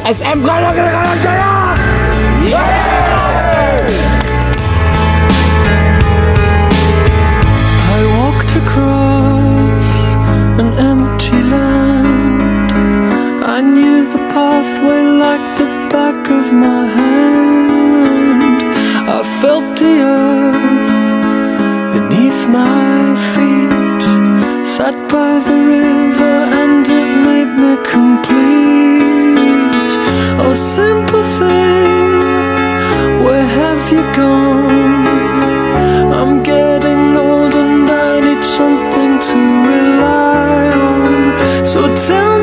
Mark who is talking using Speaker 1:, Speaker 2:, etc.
Speaker 1: SMKN Karangjaya.
Speaker 2: I walked across an empty land. I knew the pathway like the back of my hand. I felt the earth beneath my feet, sat by the river and it made me complete. Oh, simple thing, where have you gone? I'm getting old and I need something to rely on. So tell